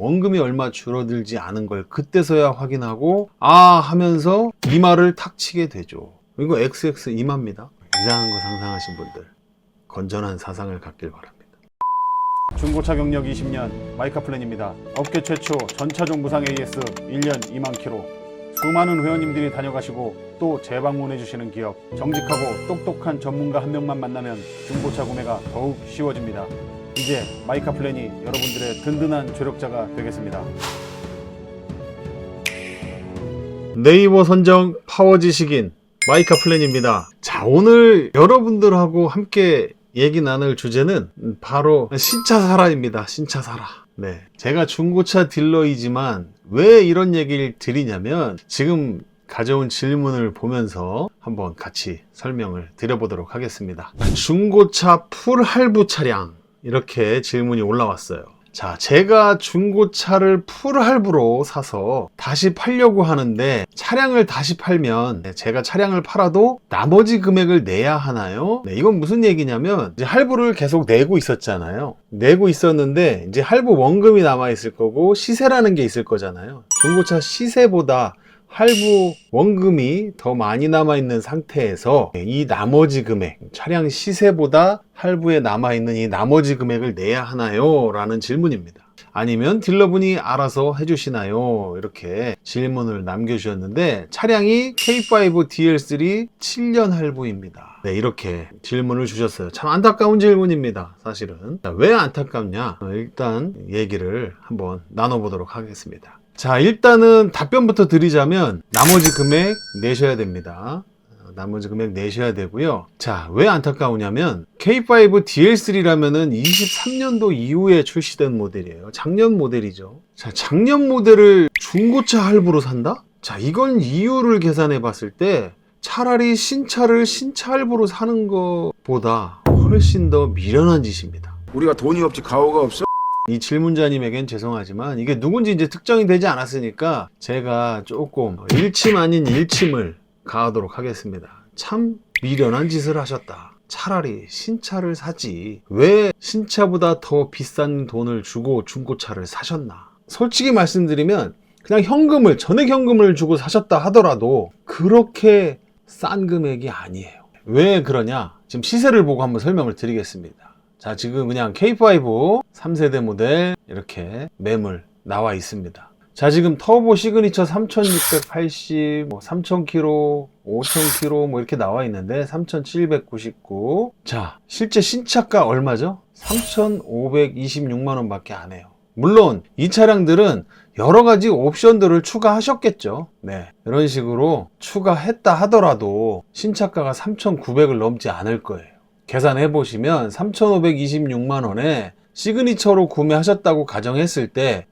원금이 얼마 줄어들지 않은 걸 그때서야 확인하고 아 하면서 이마를 탁 치게 되죠. 이거 XX 이마입니다. 이상한 거 상상하신 분들 건전한 사상을 갖길 바랍니다. 중고차 경력 20년 마이카플랜입니다. 업계 최초 전차종 무상 AS 1년 2만 킬로. 수많은 회원님들이 다녀가시고 또 재방문해 주시는 기업, 정직하고 똑똑한 전문가 한 명만 만나면 중고차 구매가 더욱 쉬워집니다. 이제 마이카플랜이 여러분들의 든든한 조력자가 되겠습니다. 네이버 선정 파워지식인 마이카플랜입니다. 자, 오늘 여러분들하고 함께 얘기 나눌 주제는 바로 신차사라입니다. 신차사라. 네, 제가 중고차 딜러이지만 왜 이런 얘기를 드리냐면 지금 가져온 질문을 보면서 한번 같이 설명을 드려보도록 하겠습니다. 중고차 풀 할부 차량, 이렇게 질문이 올라왔어요. 자, 제가 중고차를 풀 할부로 사서 다시 팔려고 하는데 차량을 다시 팔면 제가 차량을 팔아도 나머지 금액을 내야 하나요? 네, 이건 무슨 얘기냐면 이제 할부를 계속 내고 있었잖아요. 내고 있었는데 이제 할부 원금이 남아 있을 거고 시세라는 게 있을 거잖아요. 중고차 시세보다 할부 원금이 더 많이 남아있는 상태에서 이 나머지 금액, 차량 시세보다 할부에 남아있는 이 나머지 금액을 내야 하나요? 라는 질문입니다. 아니면 딜러분이 알아서 해주시나요? 이렇게 질문을 남겨주셨는데 차량이 K5 DL3 7년 할부입니다. 네, 이렇게 질문을 주셨어요. 참 안타까운 질문입니다. 사실은. 자, 왜 안타깝냐? 일단 얘기를 한번 나눠보도록 하겠습니다. 자, 일단은 답변부터 드리자면 나머지 금액 내셔야 됩니다. 나머지 금액 내셔야 되고요. 자, 왜 안타까우냐면 K5 DL3라면은 23년도 이후에 출시된 모델이에요. 작년 모델이죠. 자, 작년 모델을 중고차 할부로 산다? 자, 이건 이유를 계산해 봤을 때 차라리 신차를 신차 할부로 사는 것보다 훨씬 더 미련한 짓입니다. 우리가 돈이 없지 가오가 없어? 이 질문자님에겐 죄송하지만 이게 누군지 이제 특정이 되지 않았으니까 제가 조금 일침 아닌 일침을 가하도록 하겠습니다. 참 미련한 짓을 하셨다. 차라리 신차를 사지 왜 신차보다 더 비싼 돈을 주고 중고차를 사셨나. 솔직히 말씀드리면 그냥 현금을 전액 현금을 주고 사셨다 하더라도 그렇게 싼 금액이 아니에요. 왜 그러냐, 지금 시세를 보고 한번 설명을 드리겠습니다. 자, 지금 그냥 K5 3세대 모델 이렇게 매물 나와 있습니다. 자, 지금 터보 시그니처 3680, 3000km, 5000km 뭐 이렇게 나와 있는데 3799. 자, 실제 신차가 얼마죠? 3526만 원 밖에 안 해요. 물론 이 차량들은 여러 가지 옵션들을 추가하셨겠죠. 네, 이런 식으로 추가했다 하더라도 신차가가 3900을 넘지 않을 거예요. 계산해 보시면 3,526만 원에 시그니처로 구매하셨다고 가정했을 때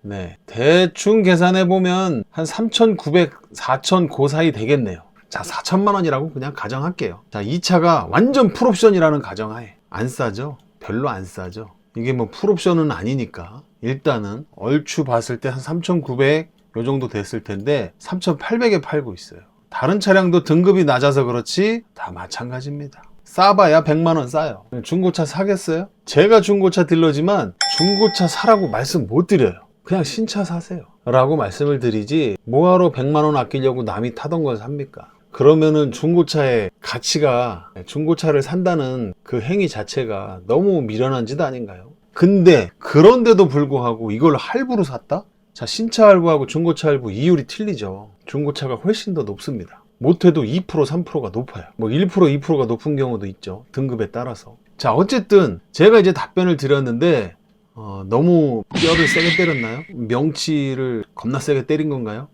대충 계산해 보면 한 3,900, 4,000 그 사이 되겠네요. 자, 4천만 원이라고 그냥 가정할게요. 자, 이 차가 완전 풀옵션이라는 가정하에 안 싸죠? 별로 안 싸죠? 이게 뭐 풀옵션은 아니니까 일단은 얼추 봤을 때 한 3,900 요 정도 됐을 텐데 3,800에 팔고 있어요. 다른 차량도 등급이 낮아서 그렇지 다 마찬가지입니다. 싸봐야 100만원 싸요. 중고차 사겠어요? 제가 중고차 딜러지만 중고차 사라고 말씀 못 드려요. 그냥 신차 사세요 라고 말씀을 드리지 뭐하러 100만원 아끼려고 남이 타던 걸 삽니까? 그러면은 중고차의 가치가, 중고차를 산다는 그 행위 자체가 너무 미련한 짓 아닌가요? 근데 그런데도 불구하고 이걸 할부로 샀다? 자, 신차 할부하고 중고차 할부 이율이 틀리죠. 중고차가 훨씬 더 높습니다. 못해도 2%, 3%가 높아요. 뭐 1%, 2%가 높은 경우도 있죠. 등급에 따라서. 자, 어쨌든 제가 이제 답변을 드렸는데 너무 뼈를 세게 때렸나요? 명치를 겁나 세게 때린 건가요?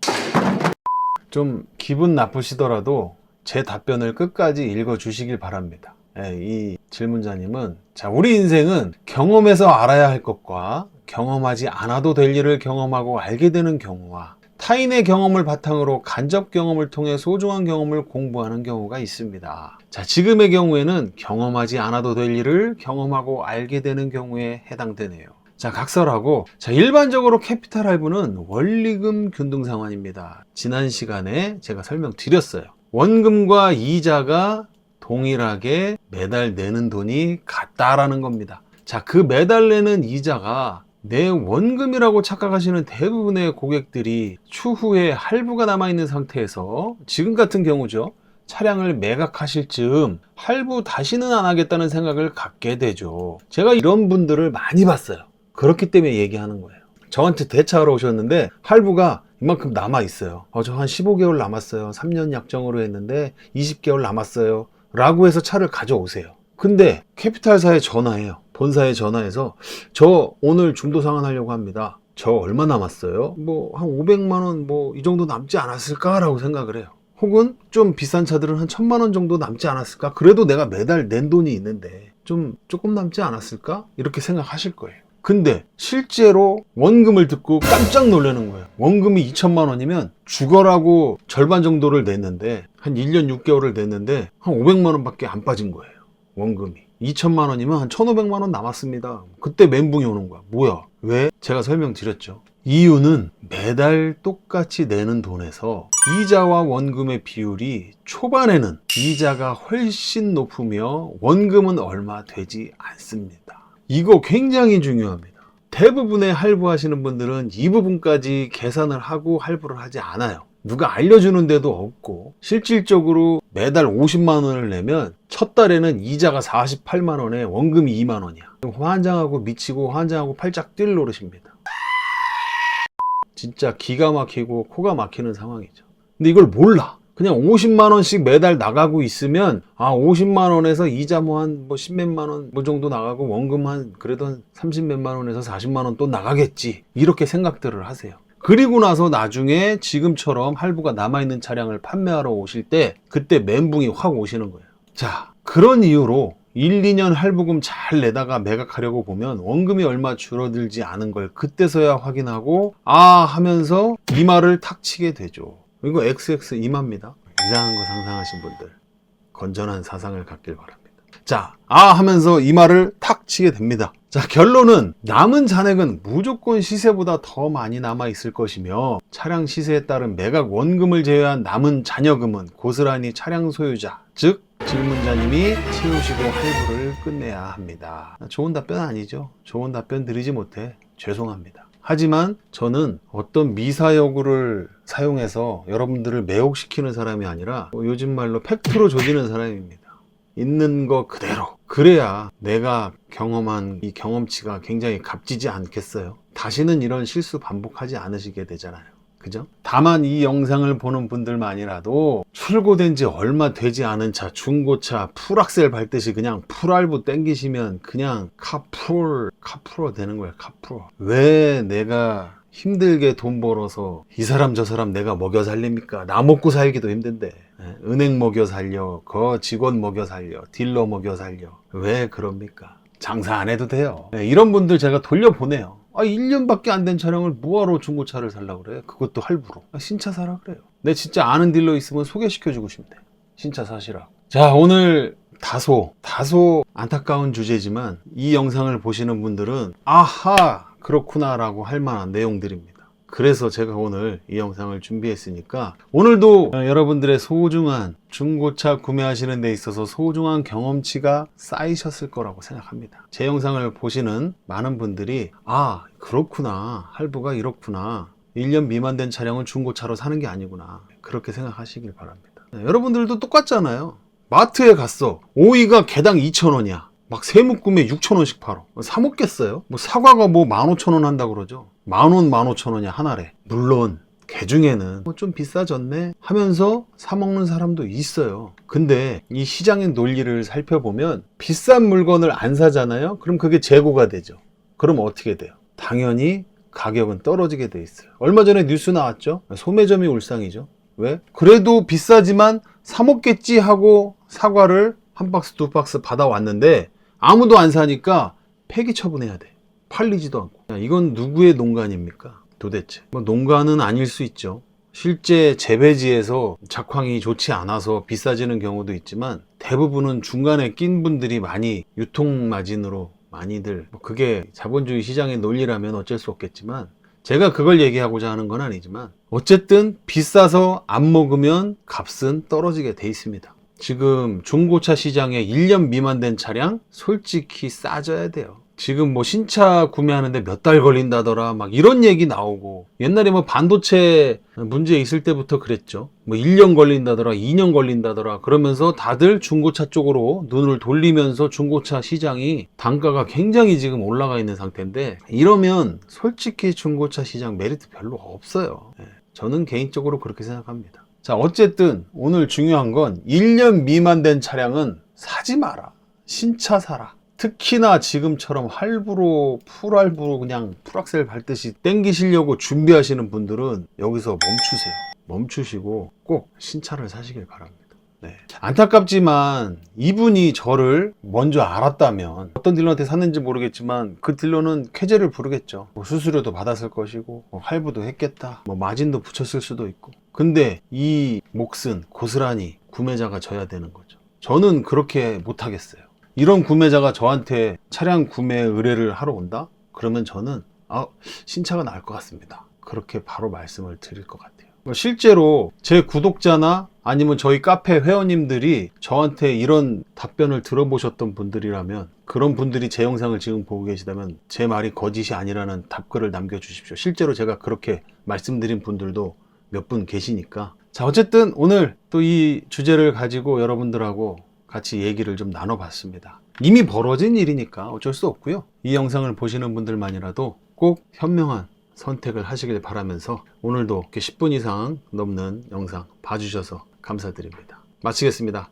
좀 기분 나쁘시더라도 제 답변을 끝까지 읽어 주시길 바랍니다. 이 질문자님은 자, 우리 인생은 경험해서 알아야 할 것과 경험하지 않아도 될 일을 경험하고 알게 되는 경우와 타인의 경험을 바탕으로 간접 경험을 통해 소중한 경험을 공부하는 경우가 있습니다. 자, 지금의 경우에는 경험하지 않아도 될 일을 경험하고 알게 되는 경우에 해당되네요. 자, 각설하고, 자, 일반적으로 캐피탈 할부는 원리금 균등 상환입니다. 지난 시간에 제가 설명드렸어요. 원금과 이자가 동일하게 매달 내는 돈이 같다라는 겁니다. 자, 그 매달 내는 이자가 내 원금이라고 착각하시는 대부분의 고객들이 추후에 할부가 남아있는 상태에서 지금 같은 경우죠. 차량을 매각하실 즈음 할부 다시는 안 하겠다는 생각을 갖게 되죠. 제가 이런 분들을 많이 봤어요. 그렇기 때문에 얘기하는 거예요. 저한테 대차하러 오셨는데 할부가 이만큼 남아 있어요. 저 한 15개월 남았어요. 3년 약정으로 했는데 20개월 남았어요. 라고 해서 차를 가져오세요. 근데 캐피탈사에 전화해요. 본사에 전화해서 저 오늘 중도 상환하려고 합니다. 저 얼마 남았어요? 뭐 한 500만 원 뭐 이 정도 남지 않았을까라고 생각을 해요. 혹은 좀 비싼 차들은 한 1000만 원 정도 남지 않았을까? 그래도 내가 매달 낸 돈이 있는데 조금 남지 않았을까? 이렇게 생각하실 거예요. 근데 실제로 원금을 듣고 깜짝 놀라는 거예요. 원금이 2천만 원이면 죽어라고 절반 정도를 냈는데 한 1년 6개월을 냈는데 한 500만 원밖에 안 빠진 거예요. 원금이. 2천만 원이면 한 1,500만 원 남았습니다. 그때 멘붕이 오는 거야. 뭐야? 왜? 제가 설명드렸죠. 이유는 매달 똑같이 내는 돈에서 이자와 원금의 비율이 초반에는 이자가 훨씬 높으며 원금은 얼마 되지 않습니다. 이거 굉장히 중요합니다. 대부분의 할부하시는 분들은 이 부분까지 계산을 하고 할부를 하지 않아요. 누가 알려주는 데도 없고 실질적으로 매달 50만 원을 내면 첫 달에는 이자가 48만 원에 원금이 2만 원이야. 환장하고 미치고 환장하고 팔짝 뛸 노릇입니다. 진짜 기가 막히고 코가 막히는 상황이죠. 근데 이걸 몰라. 그냥 50만 원씩 매달 나가고 있으면 50만 원에서 이자 한 10몇만 원 정도 나가고 원금 한 그래도 한 30몇만 원에서 40만 원 또 나가겠지. 이렇게 생각들을 하세요. 그리고 나서 나중에 지금처럼 할부가 남아있는 차량을 판매하러 오실 때 그때 멘붕이 확 오시는 거예요. 자, 그런 이유로 1, 2년 할부금 잘 내다가 매각하려고 보면 원금이 얼마 줄어들지 않은 걸 그때서야 확인하고 하면서 이마를 탁 치게 되죠. 이거 XX 이마입니다. 이상한 거 상상하신 분들 건전한 사상을 갖길 바랍니다. 자, 하면서 이마를 탁 치게 됩니다. 자, 결론은 남은 잔액은 무조건 시세보다 더 많이 남아 있을 것이며 차량 시세에 따른 매각 원금을 제외한 남은 잔여금은 고스란히 차량 소유자, 즉 질문자님이 채우시고 할부를 끝내야 합니다. 좋은 답변 아니죠. 좋은 답변 드리지 못해 죄송합니다. 하지만 저는 어떤 미사여구를 사용해서 여러분들을 매혹시키는 사람이 아니라 요즘 말로 팩트로 조지는 사람입니다. 있는 거 그대로. 그래야 내가 경험한 이 경험치가 굉장히 값지지 않겠어요? 다시는 이런 실수 반복하지 않으시게 되잖아요. 그죠? 다만 이 영상을 보는 분들만이라도 출고된 지 얼마 되지 않은 차, 중고차, 풀악셀 밟듯이 그냥 풀알부 땡기시면 그냥 카프로 되는 거예요. 카프로. 왜 내가 힘들게 돈 벌어서 이 사람 저 사람 내가 먹여 살립니까? 나 먹고 살기도 힘든데. 은행 먹여 살려, 직원 먹여 살려, 딜러 먹여 살려. 왜 그럽니까? 장사 안 해도 돼요. 이런 분들 제가 돌려보내요. 1년밖에 안 된 차량을 뭐하러 중고차를 살려고 그래? 그것도 할부로. 신차 사라 그래요. 내 진짜 아는 딜러 있으면 소개시켜주고 싶네. 신차 사시라고. 자, 오늘 다소 안타까운 주제지만 이 영상을 보시는 분들은 아하 그렇구나 라고 할 만한 내용들입니다. 그래서 제가 오늘 이 영상을 준비했으니까 오늘도 여러분들의 소중한 중고차 구매하시는 데 있어서 소중한 경험치가 쌓이셨을 거라고 생각합니다. 제 영상을 보시는 많은 분들이 그렇구나, 할부가 이렇구나, 1년 미만 된 차량은 중고차로 사는 게 아니구나, 그렇게 생각하시길 바랍니다. 여러분들도 똑같잖아요. 마트에 갔어. 오이가 개당 2,000원이야. 막 세묶음에 6,000원씩 팔어. 사 먹겠어요? 사과가 15,000원 한다 그러죠. 10,000원, 15,000원이야 하나래. 물론 개 중에는 좀 비싸졌네 하면서 사 먹는 사람도 있어요. 근데 이 시장의 논리를 살펴보면 비싼 물건을 안 사잖아요. 그럼 그게 재고가 되죠. 그럼 어떻게 돼요? 당연히 가격은 떨어지게 돼 있어요. 얼마 전에 뉴스 나왔죠. 소매점이 울상이죠. 왜? 그래도 비싸지만 사 먹겠지 하고 사과를 한 박스 두 박스 받아왔는데 아무도 안 사니까 폐기 처분해야 돼. 팔리지도 않고. 이건 누구의 농간입니까? 도대체. 농간은 아닐 수 있죠. 실제 재배지에서 작황이 좋지 않아서 비싸지는 경우도 있지만 대부분은 중간에 낀 분들이 많이 유통마진으로 많이들, 그게 자본주의 시장의 논리라면 어쩔 수 없겠지만 제가 그걸 얘기하고자 하는 건 아니지만 어쨌든 비싸서 안 먹으면 값은 떨어지게 돼 있습니다. 지금 중고차 시장에 1년 미만 된 차량 솔직히 싸져야 돼요. 지금 뭐 신차 구매하는데 몇 달 걸린다더라 막 이런 얘기 나오고, 옛날에 뭐 반도체 문제 있을 때부터 그랬죠. 뭐 1년 걸린다더라 2년 걸린다더라 그러면서 다들 중고차 쪽으로 눈을 돌리면서 중고차 시장이 단가가 굉장히 지금 올라가 있는 상태인데, 이러면 솔직히 중고차 시장 메리트 별로 없어요. 저는 개인적으로 그렇게 생각합니다. 자, 어쨌든 오늘 중요한 건 1년 미만 된 차량은 사지 마라. 신차 사라. 특히나 지금처럼 할부로 풀할부로 그냥 풀악셀 밟듯이 땡기시려고 준비하시는 분들은 여기서 멈추세요. 멈추시고 꼭 신차를 사시길 바랍니다. 네. 안타깝지만 이분이 저를 먼저 알았다면, 어떤 딜러한테 샀는지 모르겠지만 그 딜러는 쾌재를 부르겠죠. 뭐 수수료도 받았을 것이고, 뭐 할부도 했겠다, 뭐 마진도 붙였을 수도 있고. 근데 이 몫은 고스란히 구매자가 져야 되는 거죠. 저는 그렇게 못하겠어요. 이런 구매자가 저한테 차량 구매 의뢰를 하러 온다? 그러면 저는 신차가 나을 것 같습니다. 그렇게 바로 말씀을 드릴 것 같아요. 실제로 제 구독자나 아니면 저희 카페 회원님들이 저한테 이런 답변을 들어보셨던 분들이라면, 그런 분들이 제 영상을 지금 보고 계시다면 제 말이 거짓이 아니라는 답글을 남겨주십시오. 실제로 제가 그렇게 말씀드린 분들도 몇 분 계시니까. 자, 어쨌든 오늘 또 이 주제를 가지고 여러분들하고 같이 얘기를 좀 나눠봤습니다. 이미 벌어진 일이니까 어쩔 수 없고요. 이 영상을 보시는 분들만이라도 꼭 현명한 선택을 하시길 바라면서, 오늘도 이렇게 10분 이상 넘는 영상 봐주셔서 감사드립니다. 마치겠습니다.